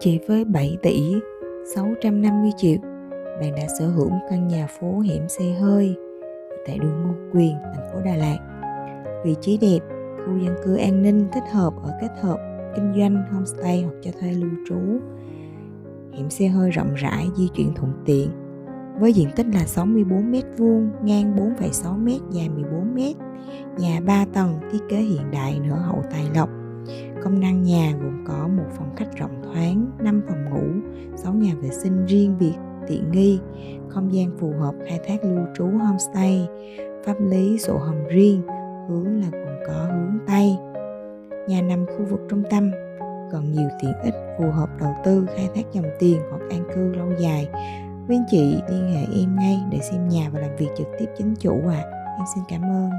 Chỉ với 7 tỷ 650 triệu, bạn đã sở hữu một căn nhà phố hẻm xe hơi tại đường Ngô Quyền, thành phố Đà Lạt. Vị trí đẹp, khu dân cư an ninh thích hợp ở kết hợp kinh doanh homestay hoặc cho thuê lưu trú. Hẻm xe hơi rộng rãi, di chuyển thuận tiện. Với diện tích là 64 m², ngang 4,6 m, dài 14 m. Nhà 3 tầng, thiết kế hiện đại, nở hậu tài lộc. Công năng nhà gồm có một phòng khách rộng thoáng, 5 phòng ngủ, 6 nhà vệ sinh riêng biệt, tiện nghi, không gian phù hợp khai thác lưu trú homestay, pháp lý sổ hồng riêng, hướng là gồm có hướng Tây. Nhà nằm khu vực trung tâm, còn nhiều tiện ích phù hợp đầu tư khai thác dòng tiền hoặc an cư lâu dài. Quý anh chị liên hệ em ngay để xem nhà và làm việc trực tiếp chính chủ ạ. Em xin cảm ơn.